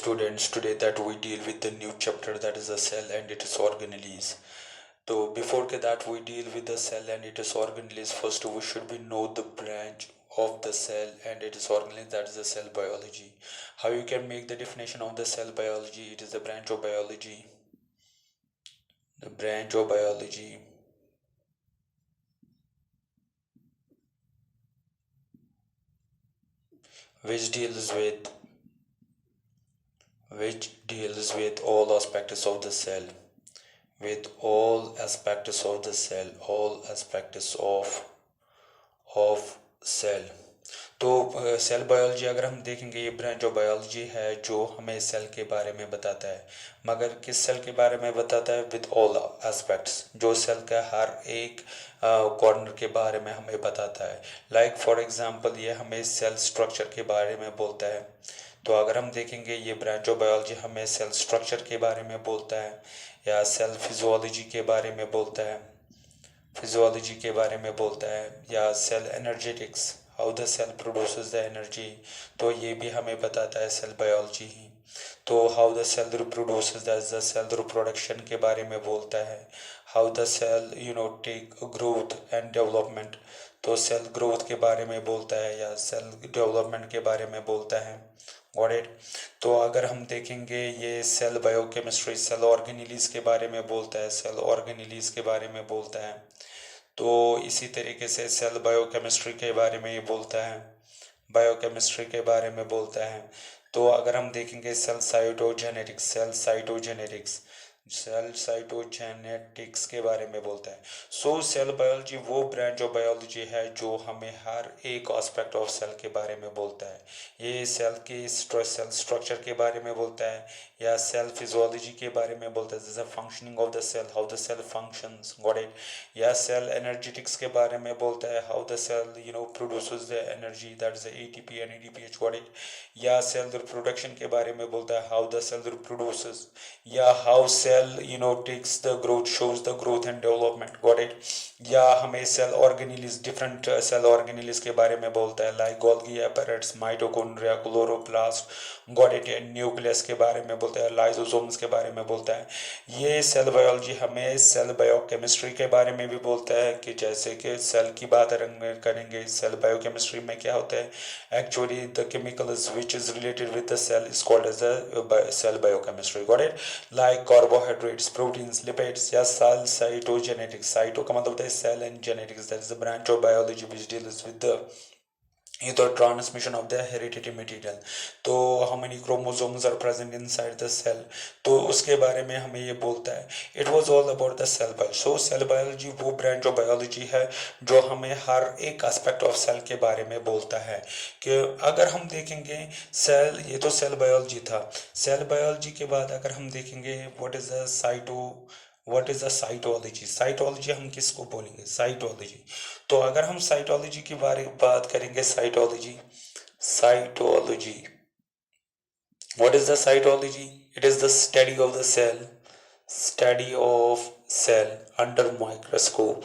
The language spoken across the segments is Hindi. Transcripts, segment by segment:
students, today that we deal with the new chapter, that is the cell and its organelles. So before that we deal with the cell and its organelles, first we should be know the branch of the cell and its organelles, that is the cell biology. How you can make the definition of the cell biology? It is the branch of biology. The branch of biology which deals with all aspects of the cell, with all aspects of the cell, all aspects of cell. तो सेल बायोलॉजी अगर हम देखेंगे, ये ब्रांच ऑफ बायोलॉजी है जो हमें सेल के बारे में बताता है. मगर किस सेल के बारे में बताता है? विद ऑल एस्पेक्ट्स, जो सेल का हर एक कॉर्नर के बारे में हमें बताता है. लाइक फॉर एग्जांपल ये हमें सेल स्ट्रक्चर के बारे में बोलता है. तो अगर हम देखेंगे ये ब्रांच ऑफ बायोलॉजी हमें सेल स्ट्रक्चर के बारे में बोलता है, या सेल फिजियोलॉजी के बारे में बोलता है, फिजियोलॉजी के बारे में बोलता है, या cell energetics, how the cell produces the energy. तो ये भी हमें बताता है सेल बायोलॉजी ही. तो how the cell reproduces, that's the cell reproduction के बारे में बोलता है. How the cell take growth and development, तो सेल ग्रोथ के बारे में बोलता है या सेल डेवलपमेंट के बारे में बोलता है. Got it. तो अगर हम देखेंगे ये सेल बायोकेमिस्ट्री सेल ऑर्गेनेलिस के बारे में बोलता है, सेल ऑर्गेनेलिस के बारे में बोलता है. तो इसी तरीके से सेल बायोकेमिस्ट्री के बारे में ये बोलता है, बायोकेमिस्ट्री के बारे में बोलता है. तो अगर हम देखेंगे सेल साइटोजेनेटिक्स, सेल साइटोजेनेटिक्स के बारे में बोलता है. सो सेल बायोलॉजी वो ब्रांच ऑफ बायोलॉजी है जो हमें हर एक एस्पेक्ट ऑफ सेल के बारे में बोलता है. ये सेल के सेल स्ट्रक्चर के बारे में बोलता है, या सेल फिजियोलॉजी के बारे में बोलता है, जैसे functioning of the cell, how the cell functions. Got it. या सेल एनर्जेटिक्स के बारे में बोलता है, how the cell produces the energy, that is ATP and ADPH. Got it. या सेल रिप्रोडक्शन के बारे में बोलता है, हाउ द सेल रिप्रोड्यूसेस, या how cell takes the growth, shows the growth and development. Got it. या हमें cell organelles, different cell organelles के बारे में बोलता है, like Golgi apparatus, mitochondria, chloroplast. Got it. Nucleus के बारे में बोलता है, लाइसोसोम्स के बारे में बोलता है. ये सेल बायोलॉजी हमें सेल बायोकेमिस्ट्री के बारे में भी बोलता है, कि जैसे कि सेल की बात करेंगे, सेल बायोकेमिस्ट्री में क्या होता है. Actually the chemicals which is related with the cell is called as the cell biochemistry. Got it. Like carbohydrates, proteins, lipids, या सेल साइटोजेनेटिक्स. साइटो का मतलब cell and genetics, that is the branch of biology which deals with the transmission of the hereditary material. तो how many chromosomes are present inside the cell, तो उसके बारे में हमें ये बोलता है. It was all about the cell biology. So cell biology वो branch of biology है जो हमें हर एक aspect of cell के बारे में बोलता है. कि अगर हम देखेंगे सेल, ये तो सेल बायोलॉजी था. सेल बायोलॉजी के बाद अगर हम देखेंगे what is the cytology. Cytology हम किसको बोलेंगे? साइटोलॉजी. तो अगर हम साइटोलॉजी की बात करेंगे, cytology what is the cytology? It is the study of the cell under microscope.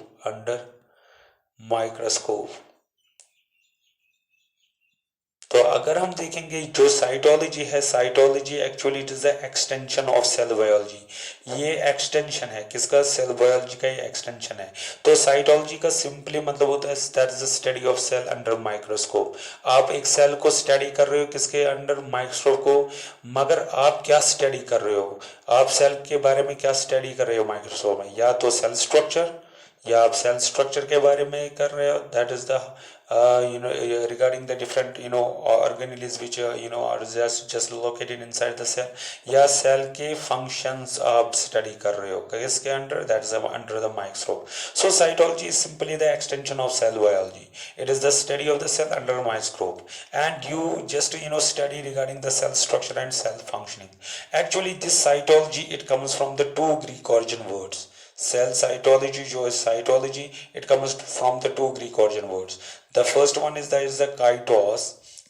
तो अगर हम देखेंगे जो साइटोलॉजी है, cytology actually it is the extension of cell biology. ये एक्सटेंशन है किसका? सेल बायोलॉजी का ये एक्सटेंशन है. तो साइटोलॉजी का सिंपली मतलब होता है that is the study of cell under microscope. आप एक सेल को स्टडी कर रहे हो किसके? अंडर माइक्रोस्कोप को. मगर आप क्या स्टडी कर रहे हो? आप सेल के बारे में क्या स्टडी कर रहे हो माइक्रोस्कोप में? या तो सेल स्ट्रक्चर, या आप सेल स्ट्रक्चर के बारे में कर रहे हो, that is the regarding the different organelles which are just located inside the cell. या सेल के functions आप study कर रहे हो किसके under? that is under the microscope. So cytology is simply the extension of cell biology. It is the study of the cell under microscope, and you just study regarding the cell structure and cell functioning. Actually this cytology, it comes from the two Greek origin words. Cell cytology जो है cytology, it comes from the two Greek origin words. The first one is the kaitos.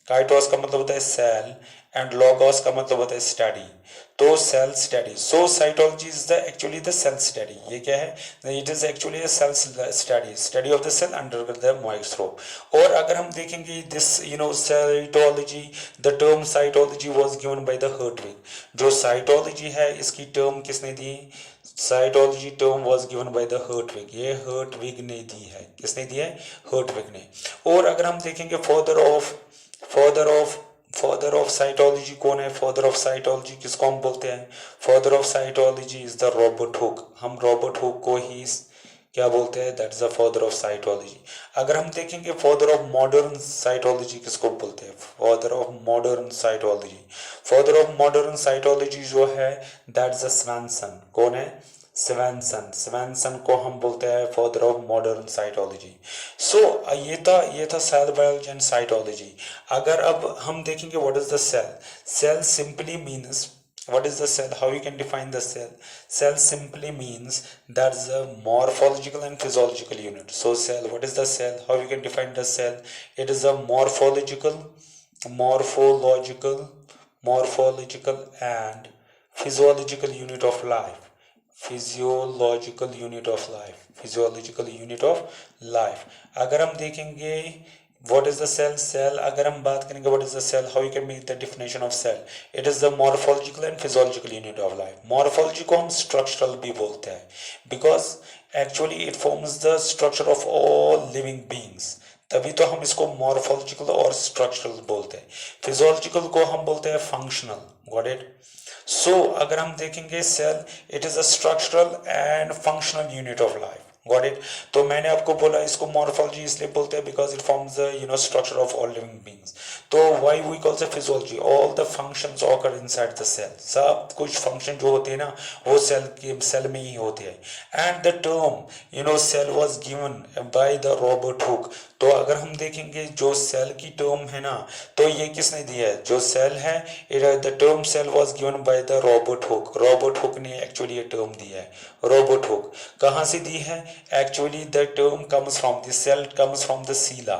Kaitos का मतलब होता है सेल, एंड लॉगोस का मतलब होता है स्टडी, तो cell study, so cytology is the actually the cell study, ये क्या है, it is actually cell study, study of the cell under the microscope. और अगर हम देखेंगे this cytology, the term cytology was given by the Hertwig, जो साइटोलॉजी है इसकी टर्म किसने दी, cytology term was given by the Hertwig, ये हर्टविग ने दी है, किसने दी है, हर्टविग ने। और अगर हम देखेंगे फादर ऑफ साइटोलॉजी कौन है, फादर ऑफ साइटोलॉजी किसको हम बोलते हैं, father of cytology is the Robert hook, हम रॉबर्ट हुक को ही क्या बोलते हैं, that is the father of cytology. अगर हम देखेंगे फादर ऑफ मॉडर्न साइटोलॉजी किसको बोलते हैं, father of modern cytology, father of modern cytology जो है दैट इज स्वैनसन, कौन है, स्वेंसन को हम बोलते हैं फादर ऑफ मॉडर्न साइटोलॉजी। सो ये था सेल बायोलॉजी एंड साइटोलॉजी। अगर अब हम देखेंगे what is the cell, cell simply means, what is the cell, how you can define the cell, cell simply means that's a morphological and physiological unit. So cell, what is the cell, how you can define the cell, it is a morphological and physiological unit of life, physiological unit of life। अगर हम देखेंगे what is the cell, अगर हम बात करेंगे what is the cell, how you can make the definition of cell, it is the morphological and physiological unit of life। morphology को हम structural भी बोलते हैं because actually it forms the structure of all living beings, तभी तो हम इसको morphological और structural बोलते हैं। physiological को हम बोलते हैं functional, got it। so अगर हम देखेंगे cell, it is a structural and functional unit of life, got it. तो मैंने आपको बोला इसको मॉर्फोलॉजी इसलिए बोलते हैं because it forms the structure of all living beings. तो why we call say physiology, all the functions occur inside the cell, सब कुछ फंक्शन जो होते हैं ना वो सेल में ही होते हैं। And the term cell was given by the Robert Hooke. तो अगर हम देखेंगे जो सेल की टर्म है ना, तो ये किसने दी है, जो सेल है, the term cell was given by the Robert Hooke, Robert Hooke ने एक्चुअली ये टर्म दी है। रॉबर्ट हुक कहाँ से दी है, actually the term comes from the cell, comes from the cella,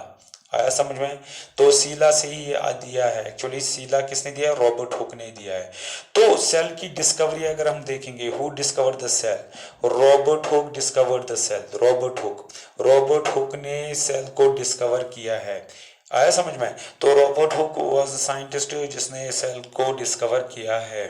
आया समझ में, तो सीला से ही दिया है, एक्चुअली सीला किसने दिया है, रॉबर्ट हुक ने दिया है। तो सेल की डिस्कवरी अगर हम देखेंगे, who discovered the cell, Robert Hooke discovered the cell, Robert Hooke ने सेल को डिस्कवर किया है, आया समझ में। तो Robert Hooke was the scientist जिसने सेल को डिस्कवर किया है।